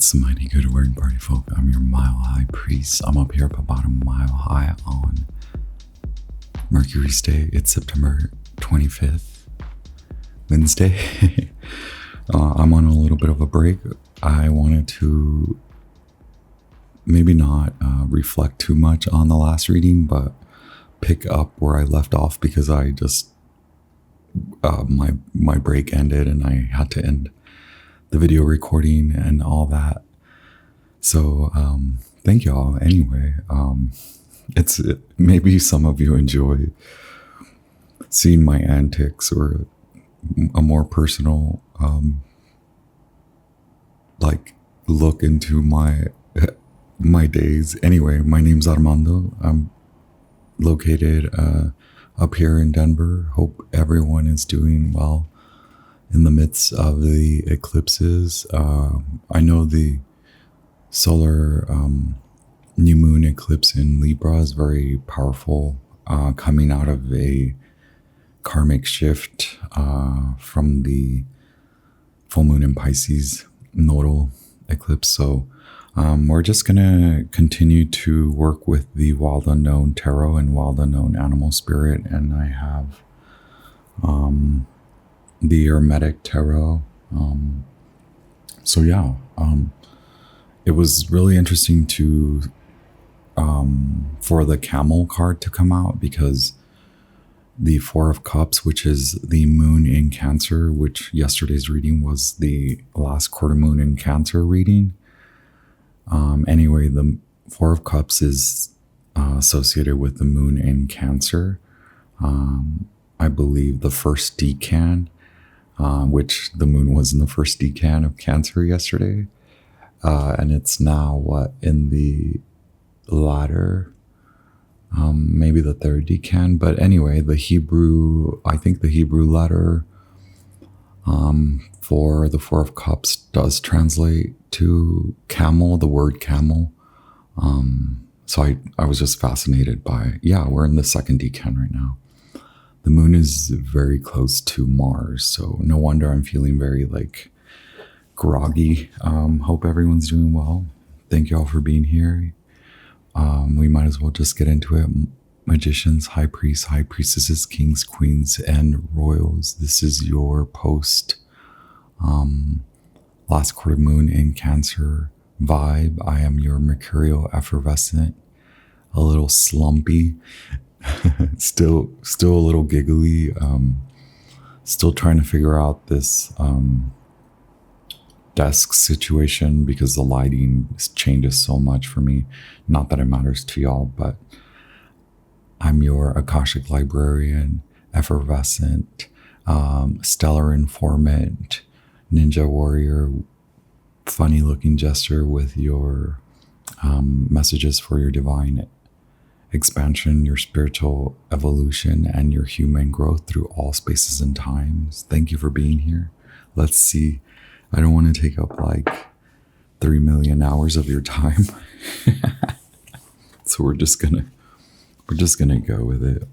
What's mighty good word, party folk? I'm your mile high priest. I'm up here up about a mile high on Mercury's day. It's September 25th, Wednesday. I'm on a little bit of a break. I wanted to maybe not reflect too much on the last reading, but pick up where I left off because I just my break ended and I had to end the video recording and all that. So thank y'all anyway. Maybe some of you enjoy seeing my antics or a more personal look into my days. Anyway, my name's Armando. I'm located up here in Denver. Hope everyone is doing well in the midst of the eclipses. I know the solar new moon eclipse in Libra is very powerful, coming out of a karmic shift from the full moon in Pisces nodal eclipse. So we're just going to continue to work with the Wild Unknown Tarot and Wild Unknown Animal Spirit. And I have the Hermetic Tarot. It was really interesting for the Camel card to come out, because the Four of Cups, which is the moon in Cancer, which yesterday's reading was the last quarter moon in Cancer reading. Anyway, the Four of Cups is associated with the moon in Cancer. I believe the first decan, which the moon was in the first decan of Cancer yesterday. And it's now in the latter, maybe the third decan. But anyway, I think the Hebrew letter for the Four of Cups does translate to camel, the word camel. So I was just fascinated by, we're in the second decan right now. The moon is very close to Mars, so no wonder I'm feeling very groggy. Hope everyone's doing well. Thank you all for being here. We might as well just get into it. Magicians, high priests, high priestesses, kings, queens, and royals. This is your post last quarter moon in Cancer vibe. I am your mercurial effervescent, a little slumpy, still a little giggly, still trying to figure out this desk situation because the lighting changes so much for me. Not that it matters to y'all, but I'm your Akashic librarian, effervescent, stellar informant, ninja warrior, funny looking jester with your messages for your divine expansion, your spiritual evolution, and your human growth through all spaces and times. Thank you for being here. Let's see. I don't want to take up 3 million hours of your time. So we're just gonna go with it.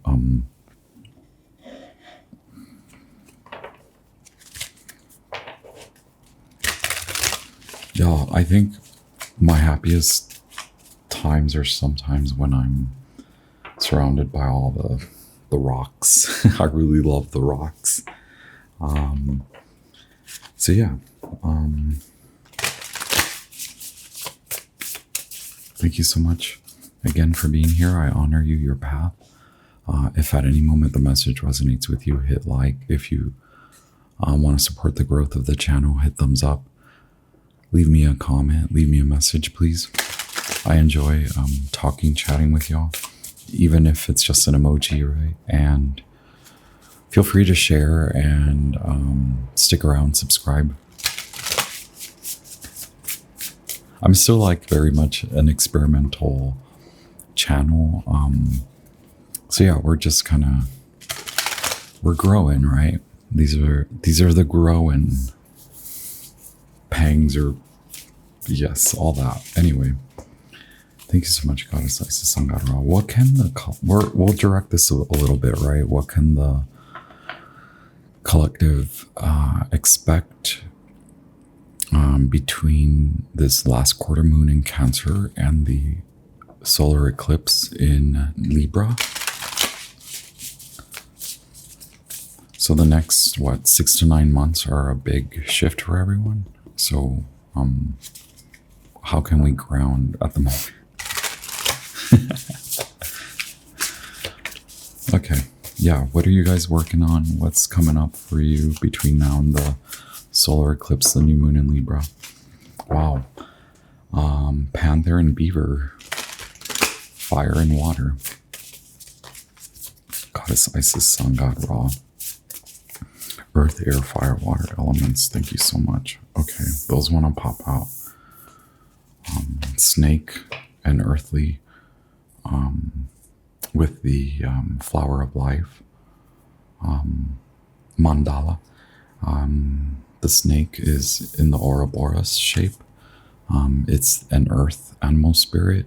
Y'all, I think my happiest times are sometimes when I'm surrounded by all the rocks. I really love the rocks. Thank you so much again for being here. I honor you, your path. If at any moment the message resonates with you, hit like. If you want to support the growth of the channel, hit thumbs up. Leave me a comment, leave me a message, please. I enjoy chatting with y'all, even if it's just an emoji, right? And feel free to share and stick around, subscribe. I'm still very much an experimental channel. We're just we're growing, right? These are the growing pangs, or yes, all that. Anyway, thank you so much, Goddess Isis Sangara. What can we'll direct this a little bit, right? What can the collective expect between this last quarter moon in Cancer and the solar eclipse in Libra. So the next, 6 to 9 months are a big shift for everyone. So how can we ground at the moment? Okay. Yeah, what are you guys working on? What's coming up for you between now and the solar eclipse, the new moon in Libra? Wow. Panther and beaver. Fire and water. Goddess Isis, sun god Ra. Earth, air, fire, water elements. Thank you so much. Okay, those want to pop out. Snake and earthly. With the flower of life. Mandala. The snake is in the Ouroboros shape. It's an earth animal spirit.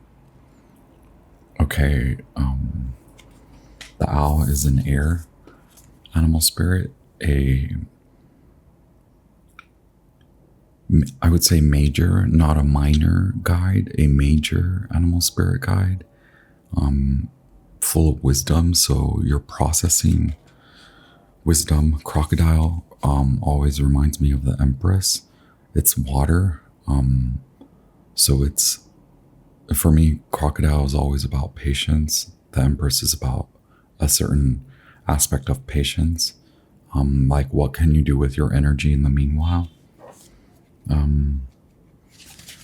Okay, the owl is an air animal spirit. I would say major, not a minor guide, a major animal spirit guide, full of wisdom. So you're processing wisdom. Crocodile always reminds me of the Empress. It's water. So it's, for me, crocodile is always about patience. The Empress is about a certain aspect of patience. Like, what can you do with your energy in the meanwhile?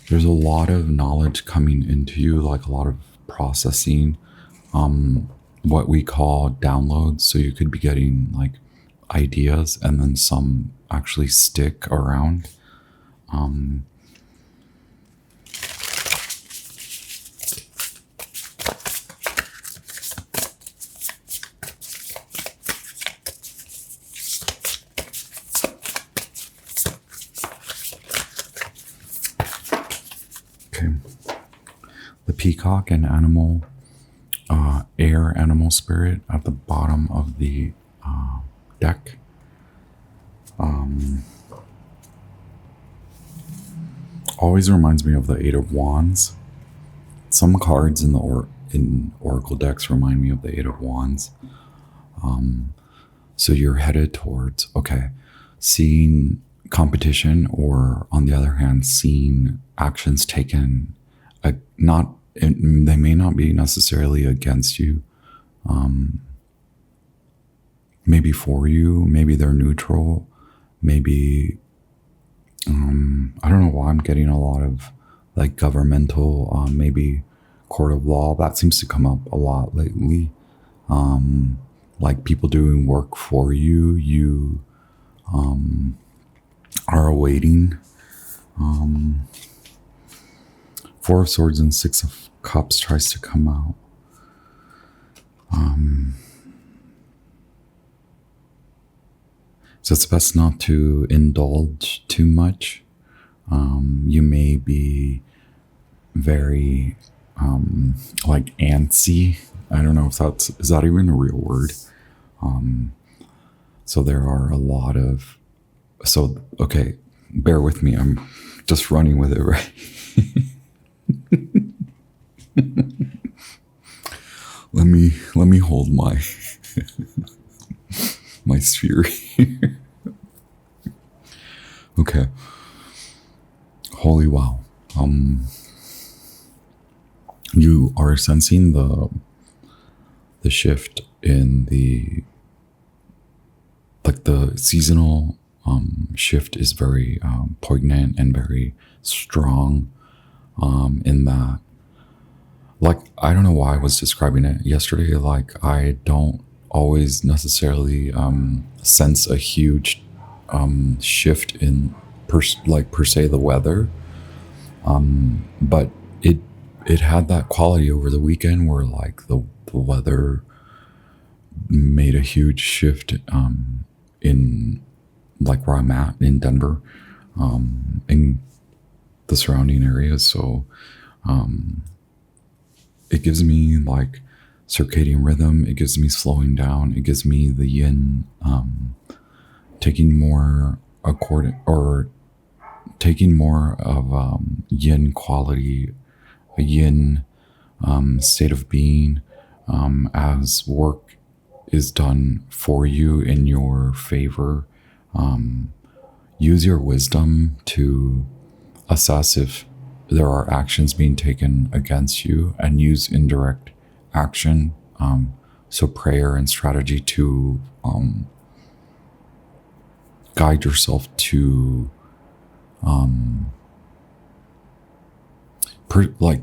There's a lot of knowledge coming into you, like a lot of processing, what we call downloads. So you could be getting like ideas and then some actually stick around. The peacock and animal, air animal spirit at the bottom of the deck. Always reminds me of the Eight of Wands. Some cards in the in Oracle decks remind me of the Eight of Wands. So you're headed towards, seeing competition, or on the other hand, seeing actions taken, they may not be necessarily against you, maybe for you, maybe they're neutral, maybe, I don't know why I'm getting a lot of like governmental, maybe court of law. That seems to come up a lot lately. Like people doing work for you, you are awaiting. Four of Swords and Six of Cups tries to come out. So it's best not to indulge too much. You may be very like antsy. I don't know if is that even a real word? So there are a lot of, bear with me. I'm just running with it, right? Let me hold my my sphere here. Okay. Holy wow. You are sensing the shift in the seasonal shift is very poignant and very strong, in that, like, I don't know why I was describing it yesterday. Like, I don't always necessarily sense a huge shift in per se the weather, but it had that quality over the weekend where like the weather made a huge shift in like where I'm at in Denver, in the surrounding areas. So it gives me like circadian rhythm. It gives me slowing down. It gives me the yin taking more according, or taking more of yin quality, a yin state of being, as work is done for you in your favor. Use your wisdom to assess if there are actions being taken against you, and use indirect action. So prayer and strategy to guide yourself to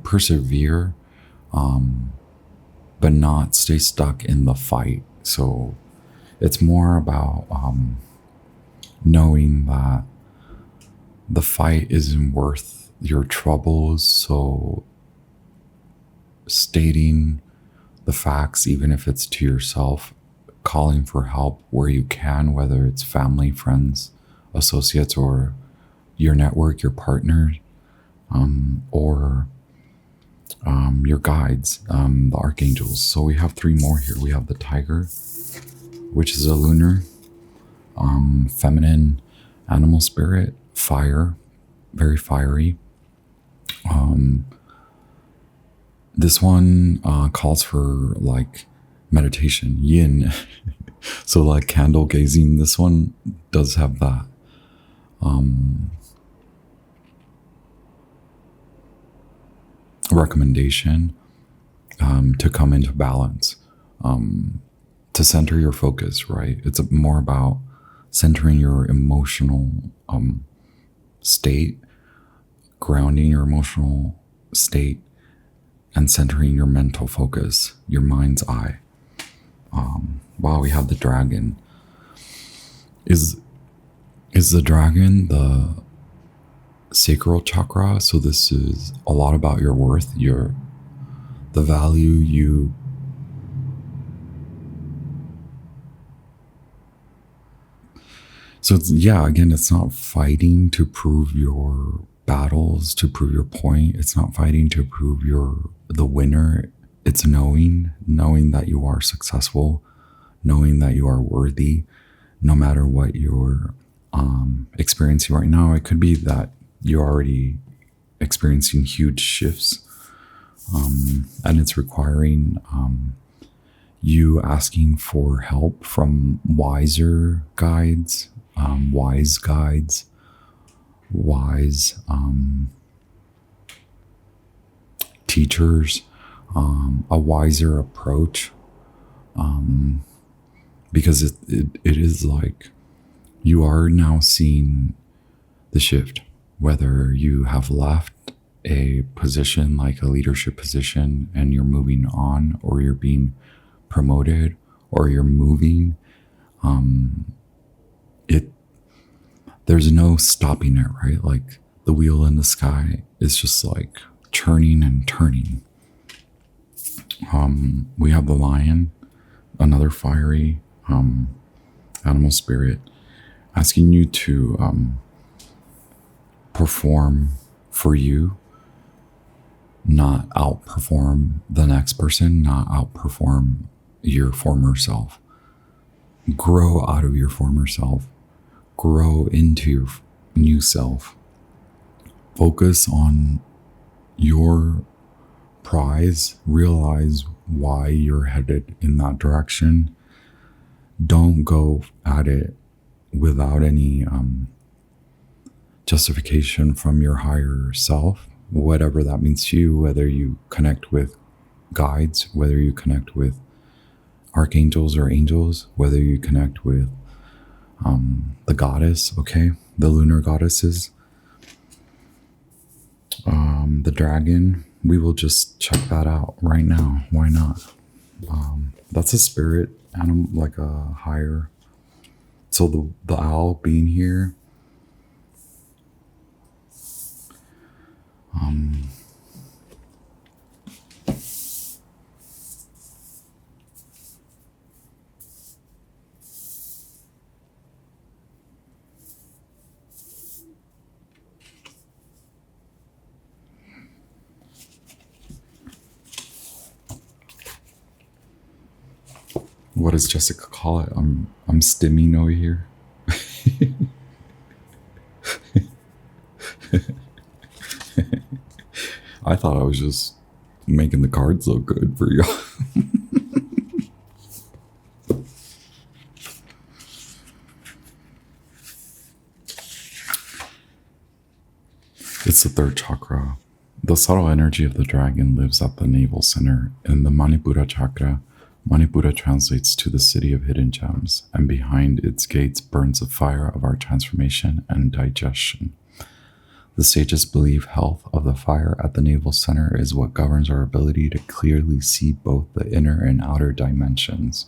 persevere, but not stay stuck in the fight. So it's more about knowing that the fight isn't worth your troubles. So stating the facts, even if it's to yourself, calling for help where you can, whether it's family, friends, associates, or your network, your partner, or your guides, the archangels. So we have three more here. We have the tiger, which is a lunar, feminine animal spirit, fire, very fiery. This one calls for like meditation, yin. So like candle gazing. This one does have that. Recommendation to come into balance, to center your focus, right? It's more about centering your emotional state, grounding your emotional state, and centering your mental focus, your mind's eye. Wow, we have the dragon. Is the dragon the sacral chakra? So this is a lot about your worth, the value you So it's, yeah, again, it's not fighting to prove your battles, to prove your point. It's not fighting to prove you're the winner. It's knowing that you are successful, knowing that you are worthy, no matter what you're experiencing right now. It could be that you're already experiencing huge shifts, and it's requiring you asking for help from wiser guides, wise guides, wise teachers, a wiser approach, because it is like you are now seeing the shift, whether you have left a position like a leadership position and you're moving on, or you're being promoted, or you're moving. There's no stopping it, right? Like the wheel in the sky is just like churning and turning. We have the lion, another fiery animal spirit, asking you to perform for you, not outperform the next person, not outperform your former self. Grow out of your former self. Grow into your new self. Focus on your prize. Realize why you're headed in that direction. Don't go at it without any justification from your higher self, whatever that means to you, whether you connect with guides, whether you connect with archangels or angels, whether you connect with the goddess, okay, the lunar goddesses, the dragon. We will just check that out right now. Why not? That's a spirit animal, like a higher. So the owl being here, what does Jessica call it? I'm stimming over here. I thought I was just making the cards look good for you. It's the third chakra. The subtle energy of the dragon lives at the navel center in the Manipura chakra. Manipura translates to the city of hidden gems, and behind its gates burns the fire of our transformation and digestion. The sages believe health of the fire at the navel center is what governs our ability to clearly see both the inner and outer dimensions.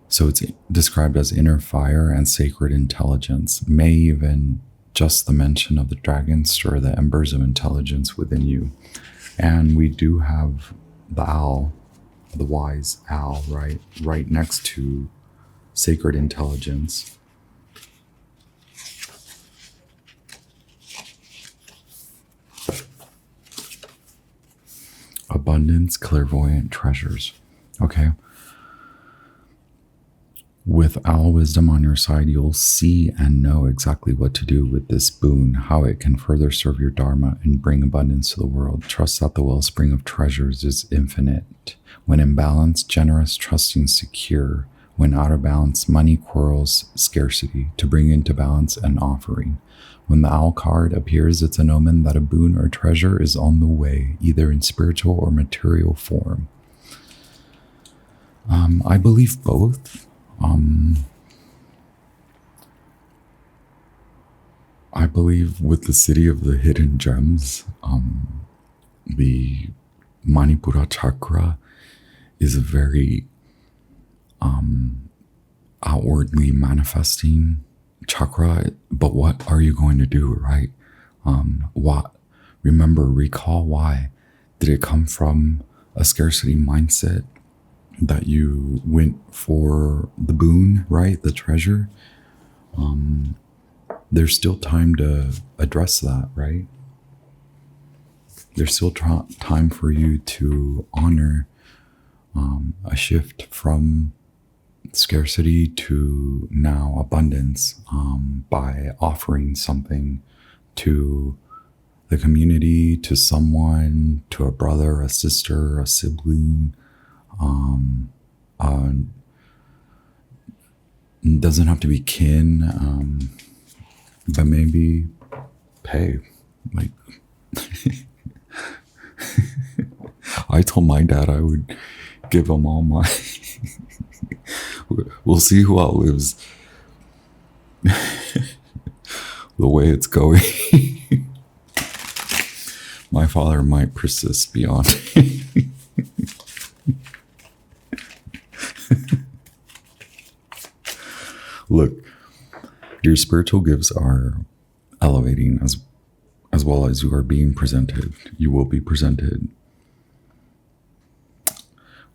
So it's described as inner fire and sacred intelligence. May even just the mention of the dragon stir the embers of intelligence within you. And we do have the owl, the wise owl, right next to sacred intelligence. Abundance, clairvoyant treasures. Okay. With owl wisdom on your side, you'll see and know exactly what to do with this boon, how it can further serve your dharma and bring abundance to the world. Trust that the wellspring of treasures is infinite. When in balance, generous, trusting, secure. When out of balance, money quarrels scarcity. To bring into balance, an offering. When the owl card appears, it's an omen that a boon or treasure is on the way, either in spiritual or material form. I believe both. I believe with the city of the hidden gems, the Manipura chakra is a very outwardly manifesting chakra. But what are you going to do, right? Recall why. Did it come from a scarcity mindset that you went for the boon, right? The treasure? There's still time to address that, right? There's still time for you to honor a shift from scarcity to now abundance by offering something to the community, to someone, to a brother, a sister, a sibling. Doesn't have to be kin, but maybe pay. Like, I told my dad I would give him all my. We'll see who outlives the way it's going. My father might persist beyond. Look, your spiritual gifts are elevating as well as you are being presented. You will be presented.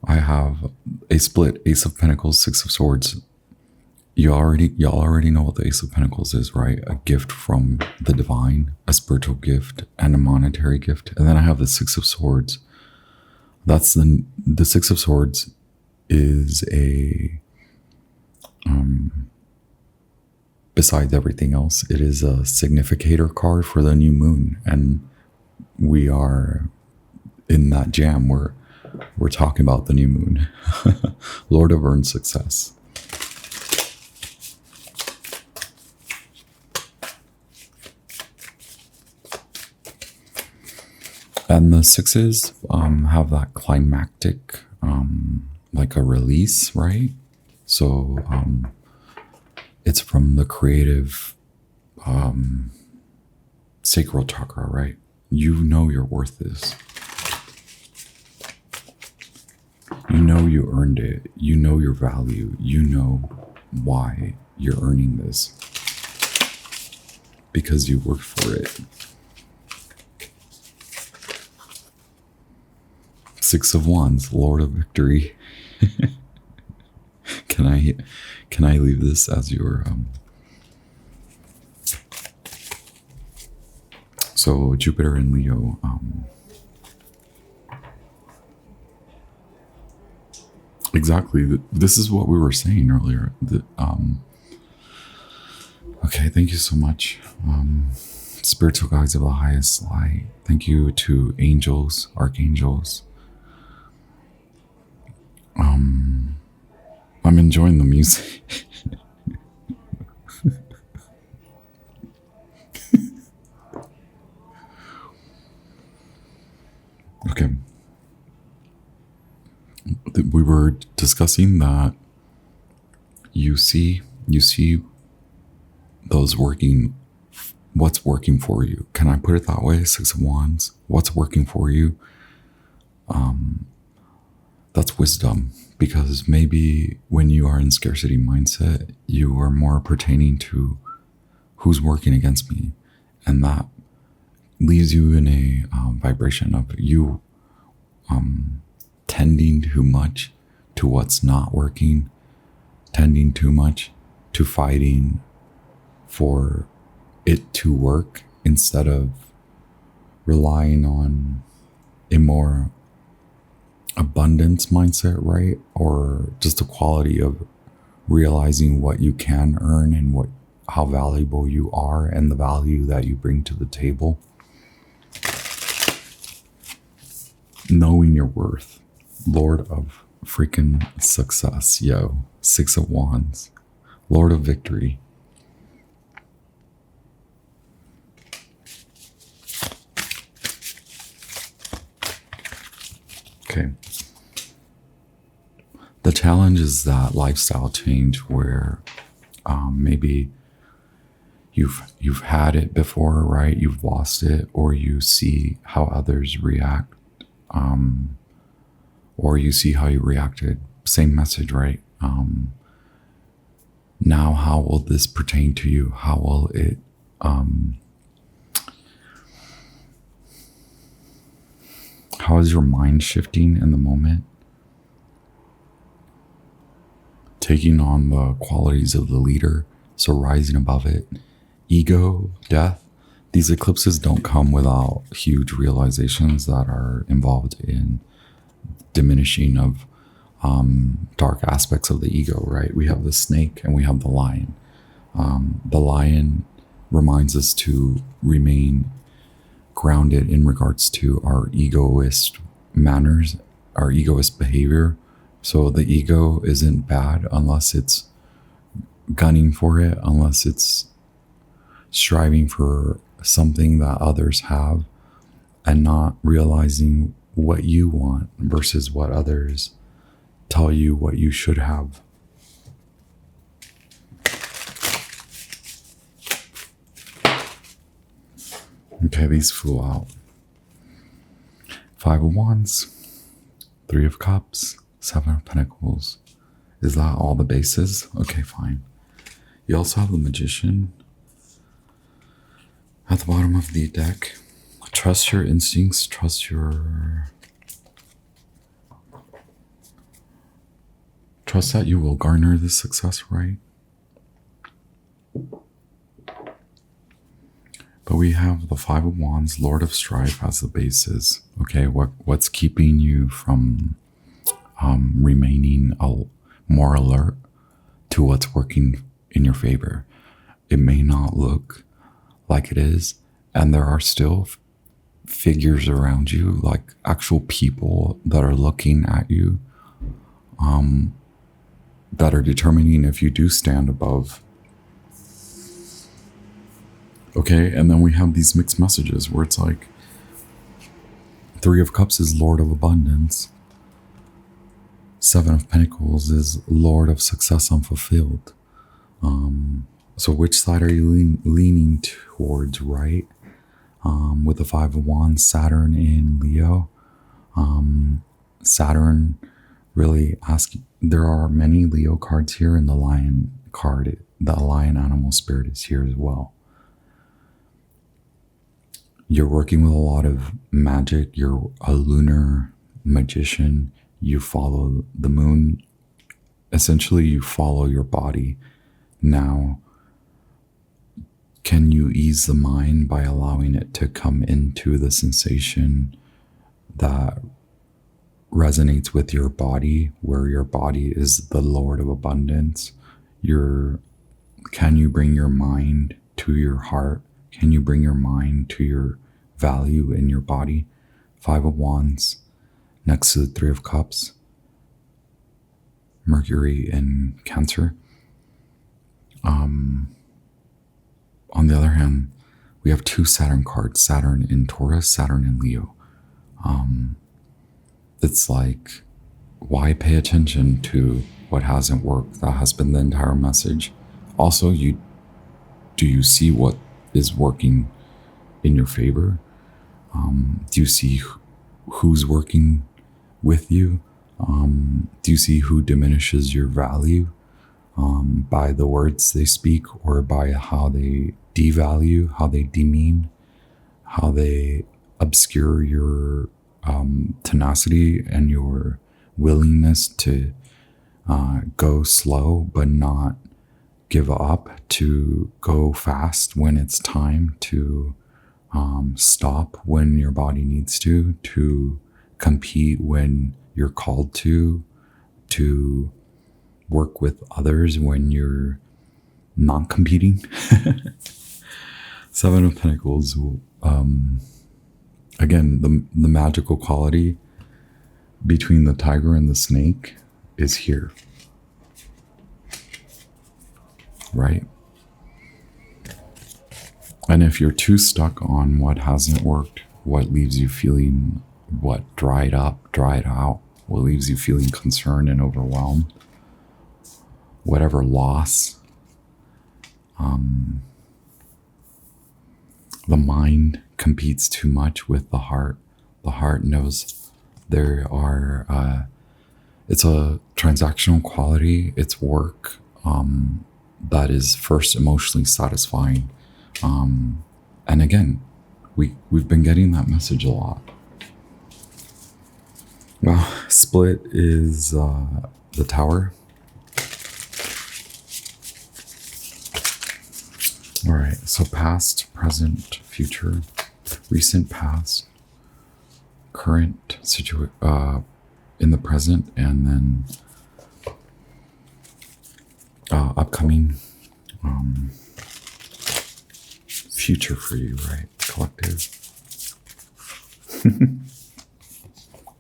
I have a split Ace of Pentacles, Six of Swords. Y'all already know what the Ace of Pentacles is, right? A gift from the divine, a spiritual gift, and a monetary gift. And then I have the Six of Swords. That's the Six of Swords is a besides everything else, it is a significator card for the new moon, and we are in that jam where we're talking about the new moon. Lord of earned success. And the sixes have that climactic, like a release, right? So it's from the creative sacral chakra, right? You know your worth is. You know you earned it. You know your value. You know why you're earning this. Because you worked for it. Six of Wands, Lord of Victory. Can I leave this as your so Jupiter and Leo, exactly. This is what we were saying earlier. Okay, thank you so much. spiritual guides of the highest light. Thank you to angels, archangels. I'm enjoying the music. Okay. We were discussing that you see those working, what's working for you. Can I put it that way? Six of Wands. What's working for you? That's wisdom, because maybe when you are in scarcity mindset, you are more pertaining to who's working against me, and that leaves you in a vibration of you tending too much to what's not working, tending too much to fighting for it to work, instead of relying on a more abundance mindset, right? Or just the quality of realizing what you can earn and how valuable you are and the value that you bring to the table. Knowing your worth. Lord of freaking success, yo. Six of Wands. Lord of victory. Okay. The challenge is that lifestyle change where maybe you've had it before, right? You've lost it, or you see how others react, or you see how you reacted. Same message, right? Now, how will this pertain to you? How will it how is your mind shifting in the moment? Taking on the qualities of the leader, so rising above it. Ego, death. These eclipses don't come without huge realizations that are involved in diminishing of dark aspects of the ego, right? We have the snake and we have the lion. The lion reminds us to remain grounded in regards to our egoist manners, our egoist behavior. So the ego isn't bad unless it's gunning for it, unless it's striving for something that others have and not realizing what you want versus what others tell you what you should have. Okay, these flew out. Five of Wands, Three of Cups, Seven of Pentacles. Is that all the bases? Okay, fine. You also have the Magician at the bottom of the deck. Trust your instincts, trust that you will garner this success, right? But we have the Five of Wands, Lord of Strife as the basis. Okay, what's keeping you from remaining more alert to what's working in your favor? It may not look like it is, and there are still figures around you, like actual people that are looking at you, that are determining if you do stand above. Okay, and then we have these mixed messages where it's like Three of Cups is Lord of Abundance. Seven of Pentacles is Lord of Success Unfulfilled. So which side are you leaning towards, right? With the Five of Wands, Saturn in Leo. Saturn really asks, there are many Leo cards here, and the Lion card, the Lion animal spirit is here as well. You're working with a lot of magic. You're a lunar magician. You follow the moon. Essentially, you follow your body. Now, can you ease the mind by allowing it to come into the sensation that resonates with your body, where your body is the Lord of Abundance? Can you bring your mind to your heart? Can you bring your mind to your value in your body? 5 of Wands next to the 3 of Cups. Mercury in Cancer. On the other hand, we have 2 Saturn cards, Saturn in Taurus, Saturn in Leo. It's like, why pay attention to what hasn't worked? That has been the entire message. Also, do you see what is working in your favor? Do you see who's working with you? Do you see who diminishes your value by the words they speak, or by how they devalue, how they demean, how they obscure your tenacity and your willingness to go slow but not give up, to go fast when it's time, to stop when your body needs to compete when you're called to work with others when you're not competing. 7 of Pentacles. Again, the magical quality between the tiger and the snake is here, right? And if you're too stuck on what hasn't worked, what leaves you feeling, what dried up, dried out, what leaves you feeling concerned and overwhelmed, whatever loss, the mind competes too much with the heart. The heart knows there are, it's a transactional quality, it's work that is first emotionally satisfying. And again, we've been getting that message a lot. Well, split is the Tower. All right, so past, present, future, recent past, current in the present, and then upcoming future for you, right? Collective.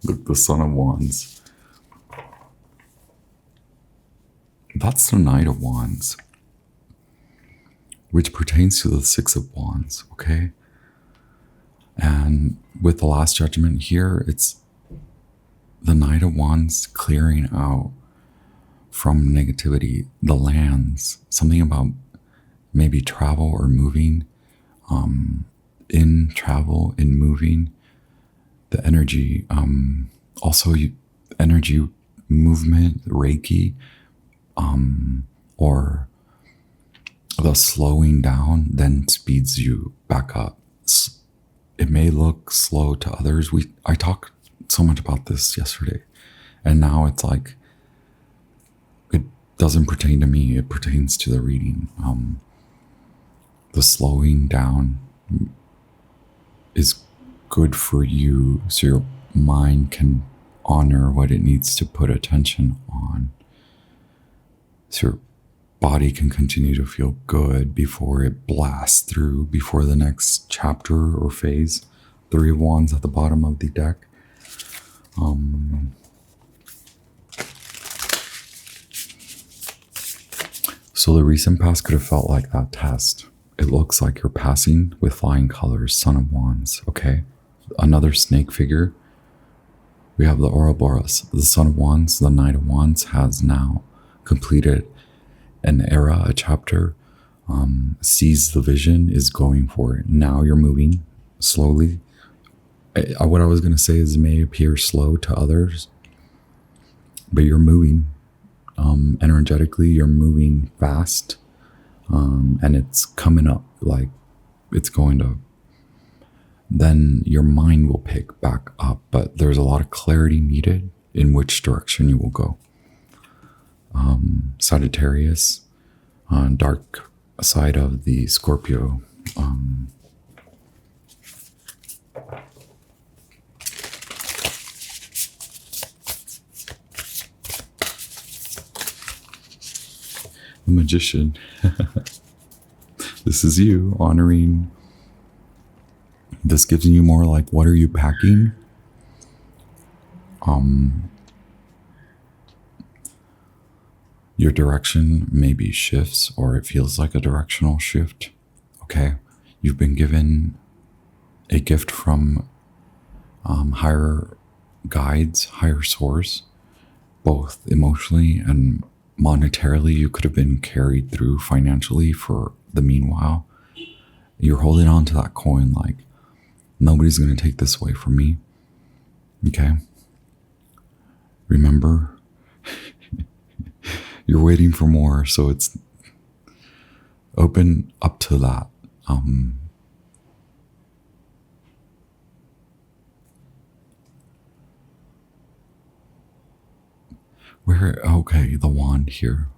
Look, the Son of Wands. That's the Knight of Wands, which pertains to the 6 of Wands, okay? And with the Last Judgment here, it's the Knight of Wands clearing out from negativity, the lands, something about maybe travel or moving, in travel, in moving, the energy, also energy movement, Reiki, or the slowing down then speeds you back up. It may look slow to others. I talked so much about this yesterday, and now it's like, it doesn't pertain to me, it pertains to the reading. The slowing down is good for you, so your mind can honor what it needs to put attention on, so your body can continue to feel good before it blasts through, before the next chapter or phase. 3 of Wands at the bottom of the deck. So the recent past could have felt like that test. It looks like you're passing with flying colors, Son of Wands, okay? Another snake figure. We have the Ouroboros. The Son of Wands, the Knight of Wands, has now completed an era, a chapter, sees the vision, is going for it. Now you're moving slowly. What I was going to say is it may appear slow to others, but you're moving. Energetically, you're moving fast, and it's coming up like it's going to. Then your mind will pick back up, but there's a lot of clarity needed in which direction you will go. Sagittarius, dark side of the Scorpio. The Magician. This is you honoring This gives you more like, what are you packing? Your direction maybe shifts, or it feels like a directional shift. Okay. You've been given a gift from higher guides, higher source, both emotionally and monetarily. You could have been carried through financially for the meanwhile. You're holding on to that coin like, nobody's going to take this away from me. Okay. Remember, you're waiting for more. So it's open up to that. Okay, the wand here.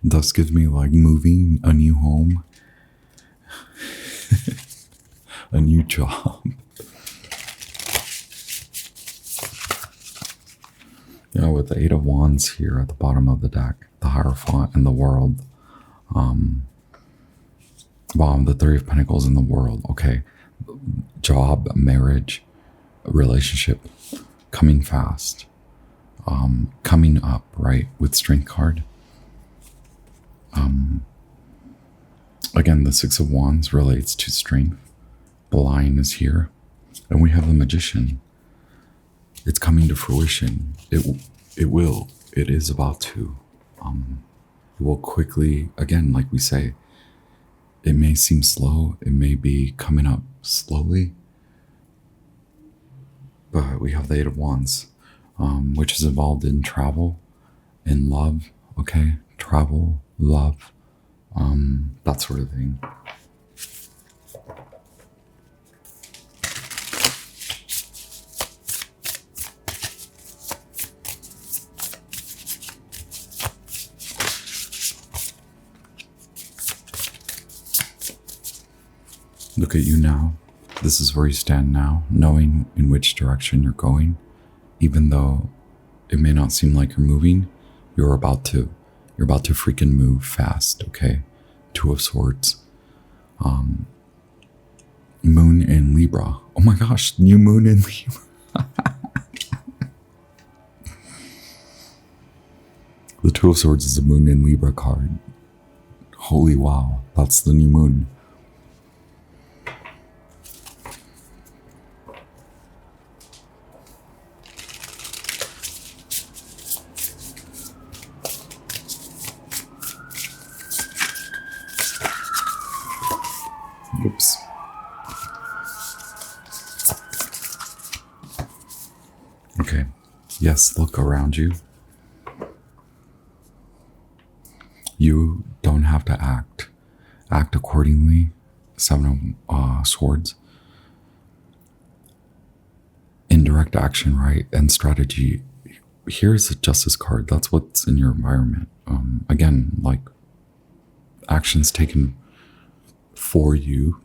Thus gives me like moving, a new home, a new job. With the Eight of Wands here at the bottom of the deck, the Hierophant and the World. The Three of Pentacles in the World. Okay. Job, marriage, relationship, coming fast, coming up, right? With Strength card. Again, the Six of Wands relates to strength. The Lion is here. And we have the Magician. It's coming to fruition. It will. It is about to. It will quickly, again, like we say, it may seem slow. It may be coming up slowly. But we have the Eight of Wands, which is involved in travel, in love, okay? Travel, love, that sort of thing. Look at you now. This is where you stand now, knowing in which direction you're going. Even though it may not seem like you're moving, you're about to freaking move fast, okay? Two of Swords. Moon in Libra. Oh my gosh, new moon in Libra. The Two of Swords is a moon in Libra card. Holy wow, that's the new moon. Oops. Okay. Yes, look around you. You don't have to act. Act accordingly. Seven of Swords. Indirect action, right? And strategy. Here's the Justice card. That's what's in your environment. Again, like actions taken for you.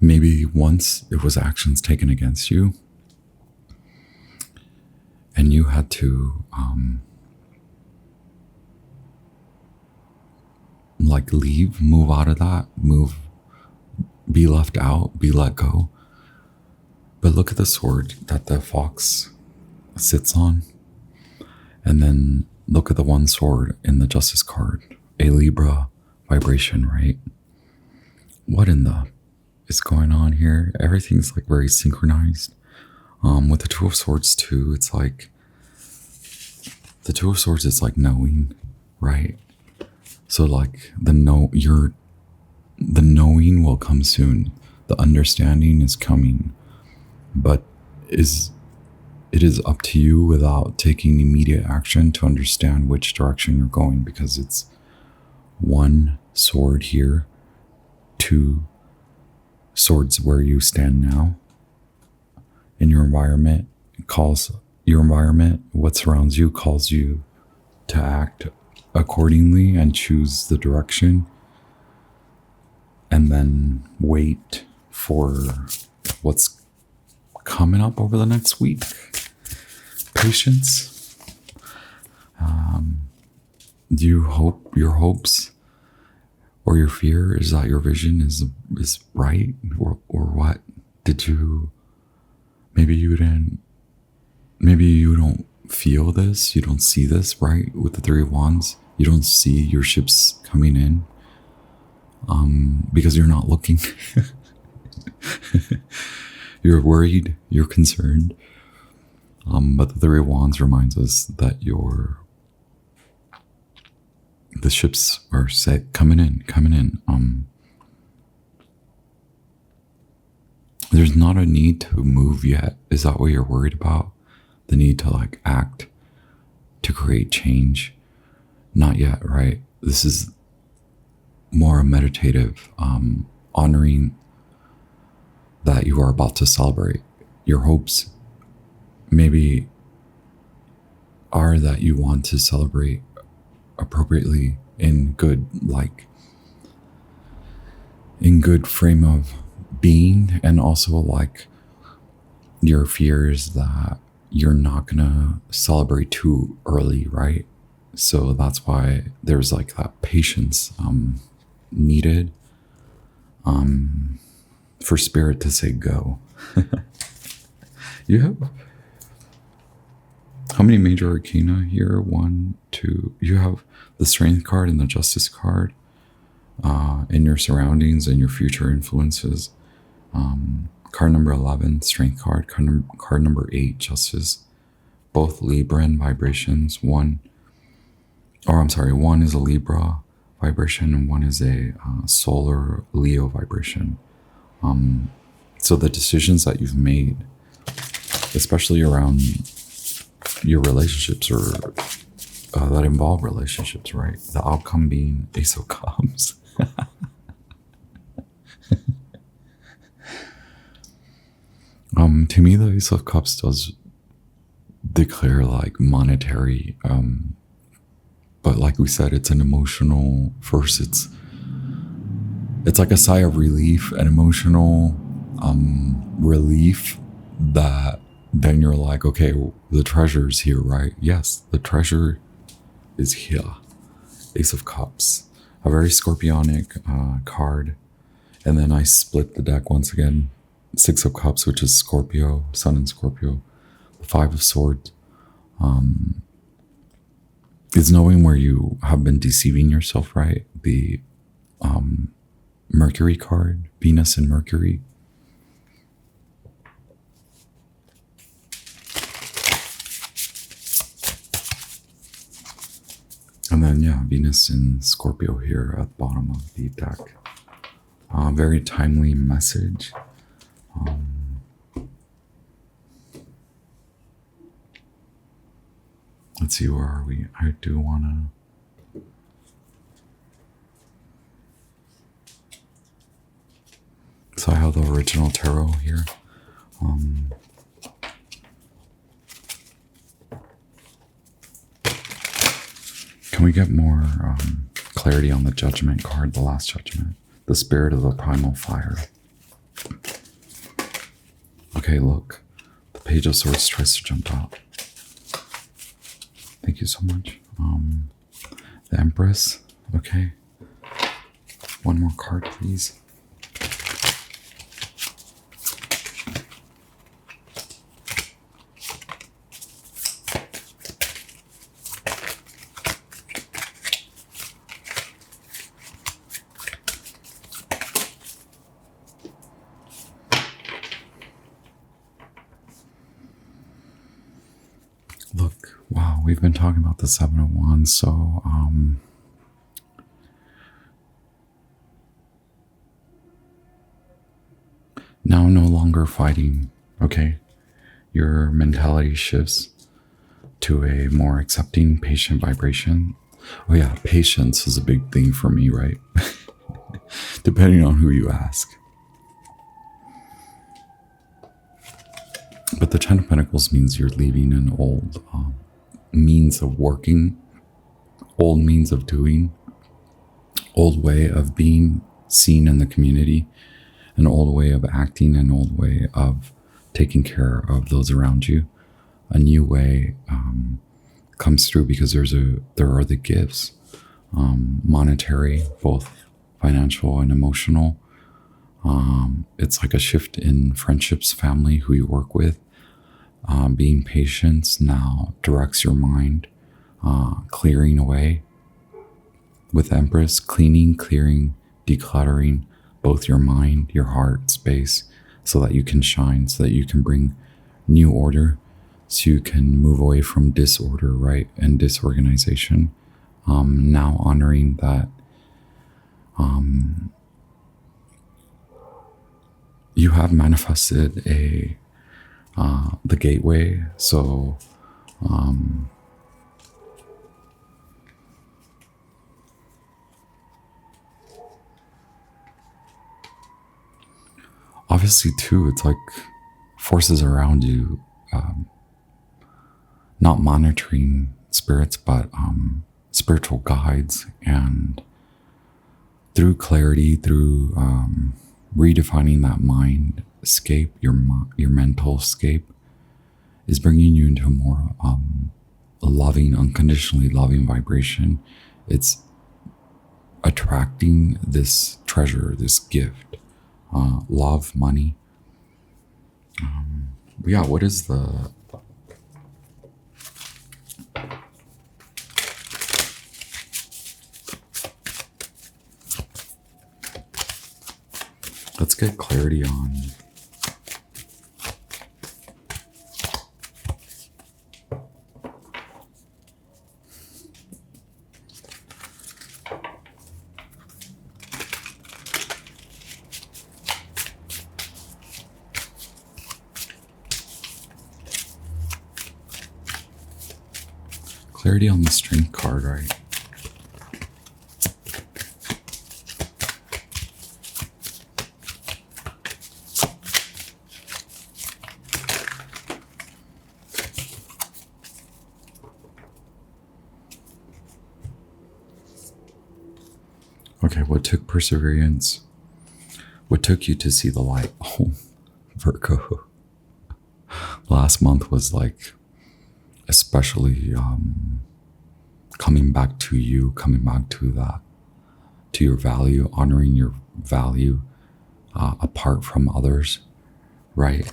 Maybe once it was actions taken against you, and you had to like leave, move out of that, be left out, be let go. But look at the sword that the fox sits on, and then look at the one sword in the Justice card, a Libra vibration, right? What in the is going on here? Everything's like very synchronized. With the Two of Swords too, it's like the Two of Swords is like knowing, right? So like the knowing will come soon. The understanding is coming, but it is up to you without taking immediate action to understand which direction you're going, because it's one sword here, two swords where you stand now. In your environment, what surrounds you calls you to act accordingly and choose the direction, and then wait for what's coming up over the next week. patience. Do you hope your hopes or your fear is that your vision is right, or what? Did you, maybe you don't feel this, you don't see this, right? With the Three of Wands, you don't see your ships coming in because you're not looking. You're worried, you're concerned. But the Three of Wands reminds us that the ships are set, coming in. There's not a need to move yet. Is that what you're worried about? The need to like act, to create change? Not yet, right? This is more a meditative, honoring that you are about to celebrate. Your hopes maybe are that you want to celebrate appropriately, in good, like in good frame of being, and also like your fears that you're not gonna celebrate too early, right? So that's why there's like that patience needed for spirit to say go. You have how many major arcana here? 1, 2. You have the Strength card and the Justice card in your surroundings and your future influences. Card number 11, Strength card. Card number 8, Justice. Both Libra and vibrations. One is a Libra vibration and one is a solar Leo vibration. So the decisions that you've made, especially around your relationships or that involve relationships, right? The outcome being Ace of Cups. To me, the Ace of Cups does declare like monetary, but like we said, it's an emotional first. It's like a sigh of relief, an emotional relief that then you're like, okay, the treasure's here, right? Yes, the treasure is here. Ace of Cups, a very scorpionic card. And then I split the deck once again. 6 of Cups, which is Scorpio, Sun and Scorpio. The 5 of Swords is knowing where you have been deceiving yourself, right? The Mercury card, Venus and Mercury. And then, yeah, Venus in Scorpio here at the bottom of the deck. Very timely message. Let's see, where are we? I do want to... So I have the original tarot here. Can we get more clarity on the Judgment card, the last Judgment? The spirit of the primal fire. Okay, look. The Page of Swords tries to jump out. Thank you so much. The Empress. Okay. One more card, please. Look, wow, we've been talking about the 7 of Wands, so now no longer fighting, okay? Your mentality shifts to a more accepting, patient vibration. Oh yeah, patience is a big thing for me, right? Depending on who you ask. But the 10 of Pentacles means you're leaving an old means of working, old means of doing, old way of being seen in the community, an old way of acting, an old way of taking care of those around you. a new way comes through, because there are the gifts, monetary, both financial and emotional. It's like a shift in friendships, family, who you work with. Being patient now directs your mind, clearing away with Empress, cleaning, clearing, decluttering both your mind, your heart space, so that you can shine, so that you can bring new order, so you can move away from disorder, right, and disorganization. Now honoring that you have manifested the gateway. So obviously too, it's like forces around you, not monitoring spirits, but spiritual guides, and through clarity, through redefining that mind scape, your mental scape, is bringing you into a more loving, unconditionally loving vibration. It's attracting this treasure, this gift, love, money. Yeah, what is the... Let's get clarity on... clarity on the Strength card, right? Okay, what took perseverance? What took you to see the light? Oh, Virgo. Last month was like, especially coming back to you, coming back to that, to your value, honoring your value apart from others, right?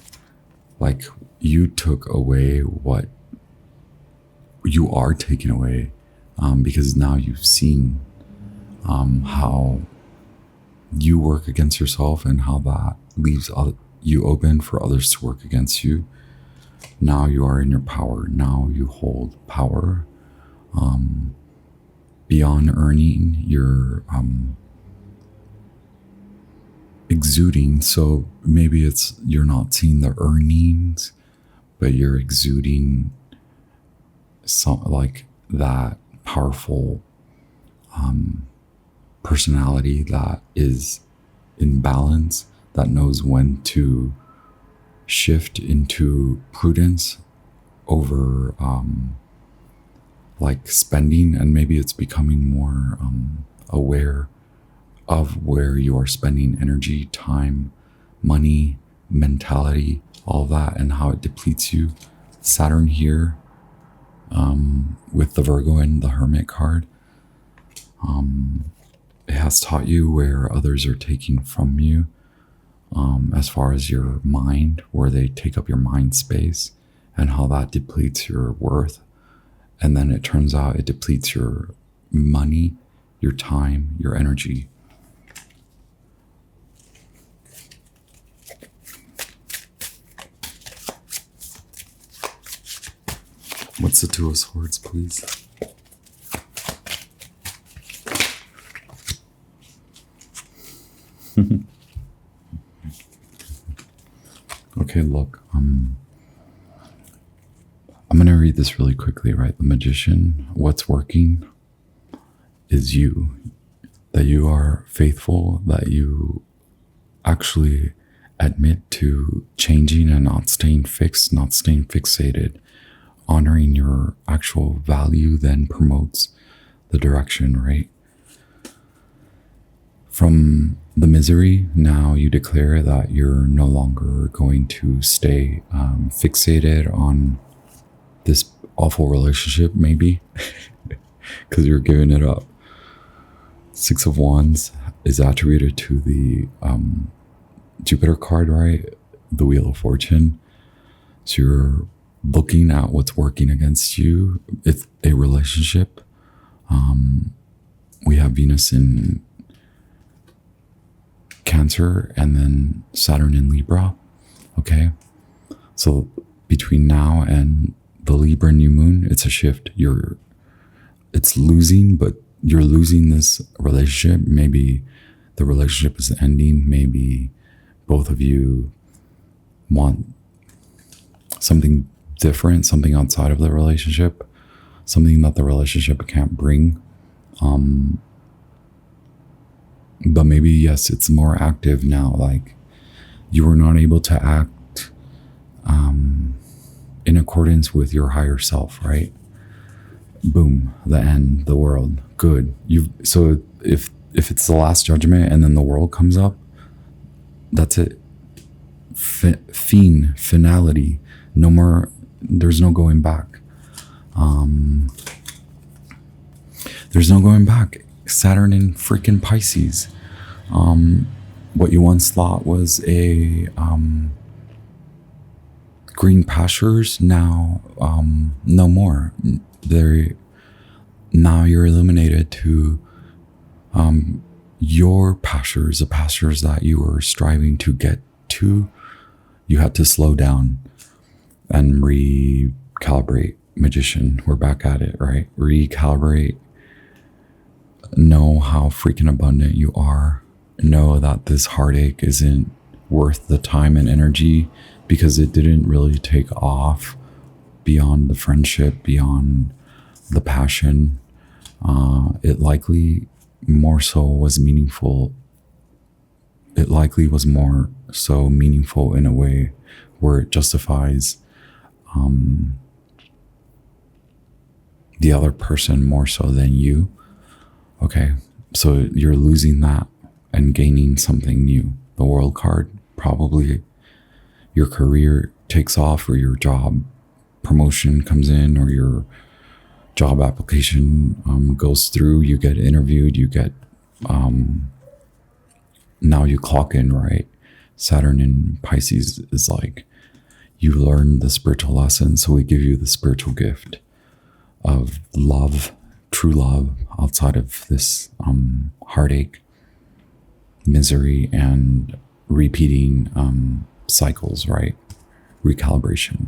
Like, you took away what you are taking away, because now you've seen how you work against yourself, and how that leaves you open for others to work against you. Now you are in your power. Now you hold power beyond earning. You're exuding. So maybe it's, you're not seeing the earnings, but you're exuding some, like, that powerful personality that is in balance, that knows when to shift into prudence over like spending, and maybe it's becoming more aware of where you are spending energy, time, money, mentality, all that, and how it depletes you. Saturn here with the Virgo and the Hermit card, it has taught you where others are taking from you, as far as your mind, where they take up your mind space, and how that depletes your worth. And then it turns out it depletes your money, your time, your energy. What's the Two of Swords, please? Okay, look, I'm going to read this really quickly, right? The Magician, what's working is you, that you are faithful, that you actually admit to changing and not staying fixed, not staying fixated. Honoring your actual value then promotes the direction, right? From the misery, now you declare that you're no longer going to stay fixated on this awful relationship, maybe, because you're giving it up. Six of Wands is attributed to the Jupiter card, right? The Wheel of Fortune. So you're looking at what's working against you. It's a relationship. We have Venus in Cancer and then Saturn in Libra. Okay. So between now and the Libra new moon, it's a shift. It's losing, but you're losing this relationship. Maybe the relationship is ending. Maybe both of you want something different, something outside of the relationship, something that the relationship can't bring. But maybe, yes, it's more active now. Like you were not able to act in accordance with your higher self, right? Boom, the end, the world, good. So if it's the last judgment and then the world comes up, that's it. Finality. No more. There's no going back. There's no going back. Saturn in freaking Pisces. What you once thought was a green pastures, now no more. Now you're illuminated to your pastures, the pastures that you were striving to get to. You had to slow down and recalibrate. Magician, we're back at it, right? Recalibrate. Know how freaking abundant you are. Know that this heartache isn't worth the time and energy because it didn't really take off beyond the friendship, beyond the passion. It likely more so was meaningful. It likely was more so meaningful in a way where it justifies the other person more so than you. Okay, so you're losing that and gaining something new. The World card, probably your career takes off, or your job promotion comes in, or your job application goes through, you get interviewed, you get now you clock in, right? Saturn in Pisces is like, you learn the spiritual lesson, so we give you the spiritual gift of love, true love, outside of this heartache, misery, and repeating cycles, right? Recalibration.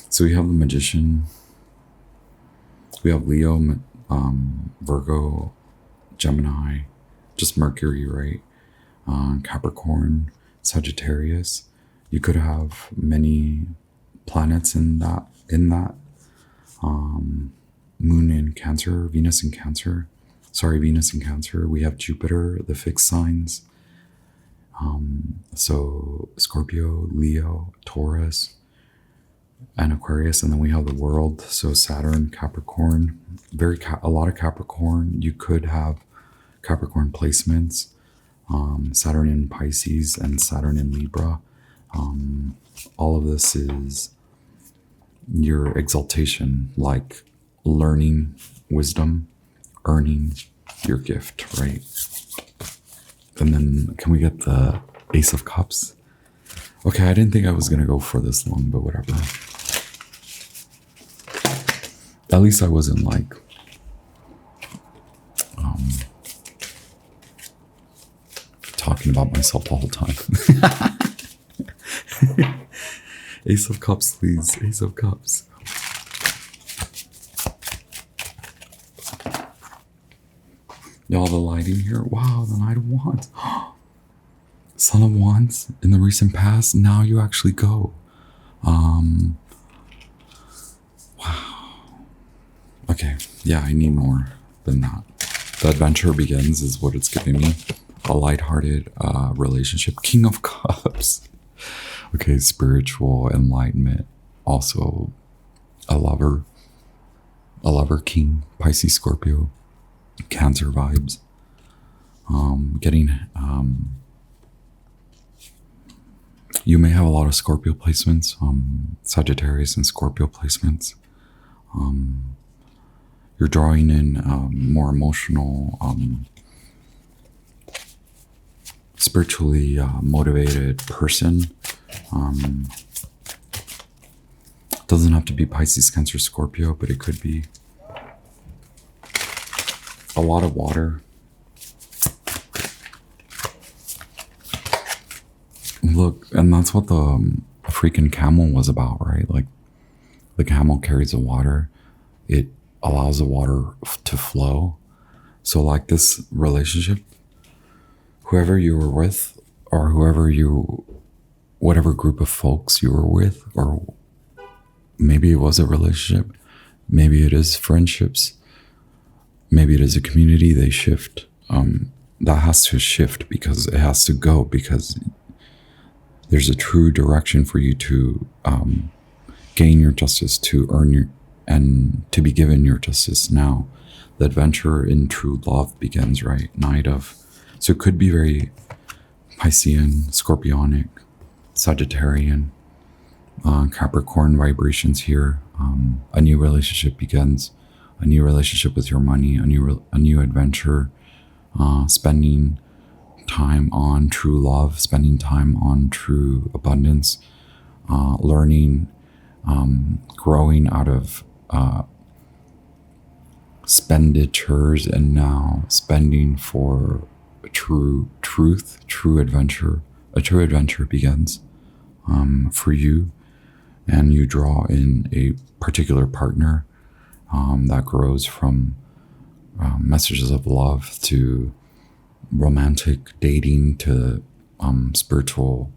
So we have the Magician, we have Leo, Virgo, Gemini, just Mercury, right? Capricorn, Sagittarius. You could have many planets in that. Moon in Cancer, Venus in Cancer. Venus in Cancer. We have Jupiter, the fixed signs. So Scorpio, Leo, Taurus, and Aquarius, and then we have the world. So Saturn, Capricorn, a lot of Capricorn. You could have Capricorn placements. Saturn in Pisces and Saturn in Libra. All of this is your exaltation, like learning wisdom, earning your gift, right? And then can we get the Ace of Cups? Okay, I didn't think I was gonna go for this long, but whatever. At least I wasn't like talking about myself the whole time. Ace of Cups, please. Ace of Cups. Y'all, the lighting here. Wow, the Knight of Wands. Son of Wands in the recent past. Now you actually go. Wow. Okay. Yeah, I need more than that. The adventure begins is what it's giving me. A lighthearted relationship. King of Cups. Okay, spiritual enlightenment. Also a lover king, Pisces, Scorpio, Cancer vibes. Getting You may have a lot of Scorpio placements, Sagittarius and Scorpio placements. You're drawing in a more emotional, spiritually motivated person. Doesn't have to be Pisces, Cancer, Scorpio, but it could be a lot of water. Look, and that's what the freaking camel was about, right? Like, the camel carries the water. It allows the water to flow. So like this relationship, whoever you were with, or whatever group of folks you were with, or maybe it was a relationship, maybe it is friendships, maybe it is a community, they shift. That has to shift because it has to go, because there's a true direction for you to gain your justice, to earn your, and to be given your justice now. The adventure in true love begins, right? So it could be very Piscean, Scorpionic, Sagittarian, Capricorn vibrations here. A new relationship begins, a new relationship with your money, a new adventure, spending time on true love, spending time on true abundance, learning, growing out of expenditures, and now spending for true adventure. A true adventure begins for you, and you draw in a particular partner that grows from messages of love to romantic dating to spiritual,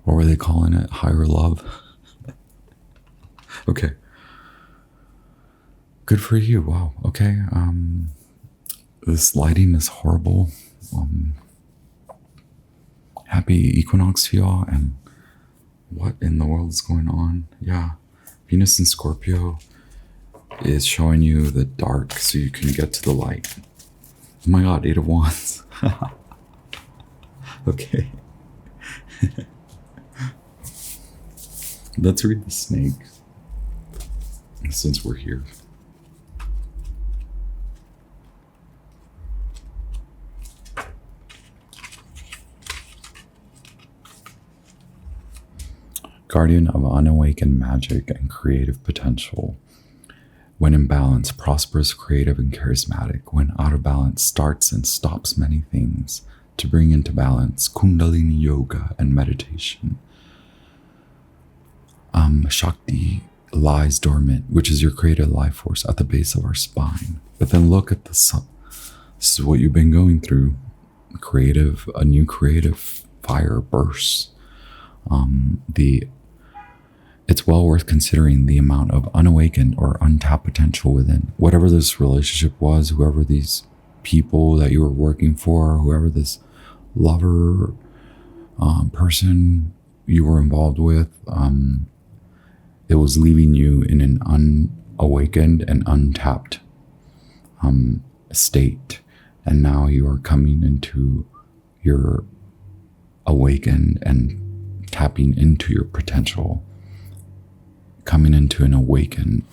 what were they calling it? Higher love. Okay. Good for you. Wow. Okay. This lighting is horrible. Happy equinox to y'all. And what in the world is going on? Yeah. Venus in Scorpio is showing you the dark so you can get to the light. Oh my God, 8 of Wands. Okay. Let's read the snake since we're here. Guardian of unawakened magic and creative potential. When in balance, prosperous, creative, and charismatic. When out of balance, starts and stops many things. To bring into balance, Kundalini yoga and meditation. Shakti lies dormant, which is your creative life force at the base of our spine. But then look at the sun. This is what you've been going through. A new creative fire bursts. It's well worth considering the amount of unawakened or untapped potential within whatever this relationship was, whoever these people that you were working for, whoever this lover person you were involved with. It was leaving you in an unawakened and untapped state. And now you are coming into your awakened and tapping into your potential, coming into an awakened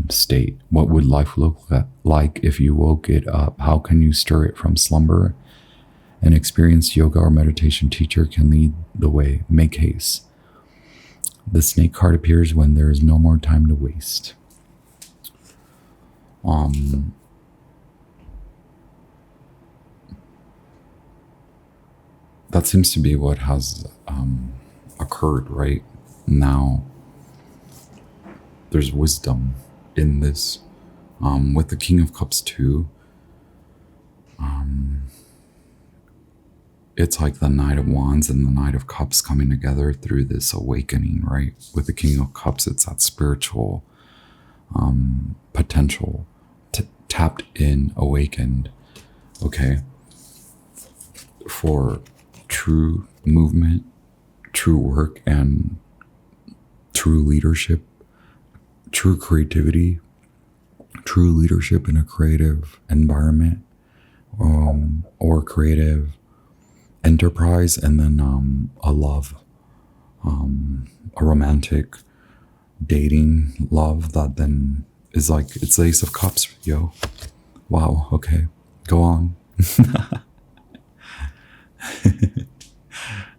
state. What would life look like if you woke it up? How can you stir it from slumber? An experienced yoga or meditation teacher can lead the way. Make haste. The snake card appears when there is no more time to waste. That seems to be what has occurred right now. There's wisdom in this. With the King of Cups too, it's like the Knight of Wands and the Knight of Cups coming together through this awakening, right? With the King of Cups, it's that spiritual potential, tapped in, awakened, okay, for true movement, true work, and true leadership, true creativity, true leadership in a creative environment or creative enterprise, and then a love, a romantic dating love that then is like, it's the Ace of Cups, yo. Wow, okay, go on.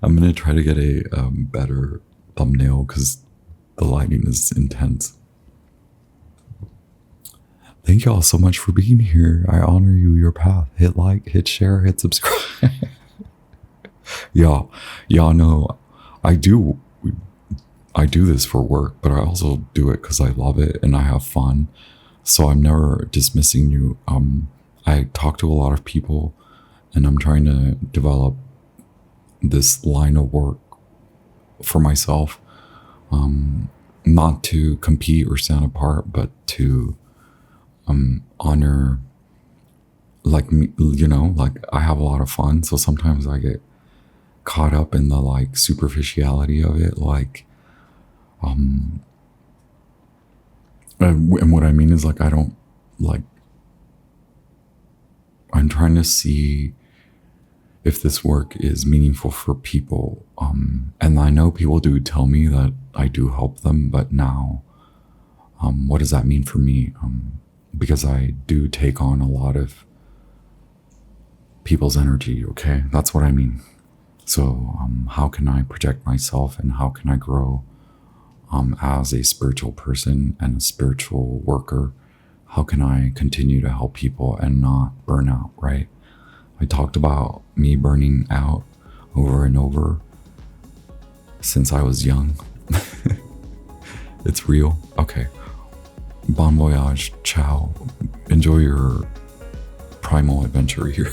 I'm gonna try to get a better thumbnail because the lighting is intense. Thank you all so much for being here. I honor you, your path. Hit like, hit share, hit subscribe. Y'all know I do this for work, but I also do it because I love it and I have fun. So I'm never dismissing you. I talk to a lot of people and I'm trying to develop this line of work for myself. Not to compete or stand apart, but to honor, like me, you know, like I have a lot of fun. So sometimes I get caught up in the like superficiality of it, like and what I mean is like I don't like, I'm trying to see if this work is meaningful for people, and I know people do tell me that I do help them, but now what does that mean for me? Because I do take on a lot of people's energy. Okay, that's what I mean. So how can I project myself and how can I grow as a spiritual person and a spiritual worker? How can I continue to help people and not burn out, right? I talked about me burning out over and over since I was young. It's real. Okay. Bon voyage. Ciao. Enjoy your primal adventure here.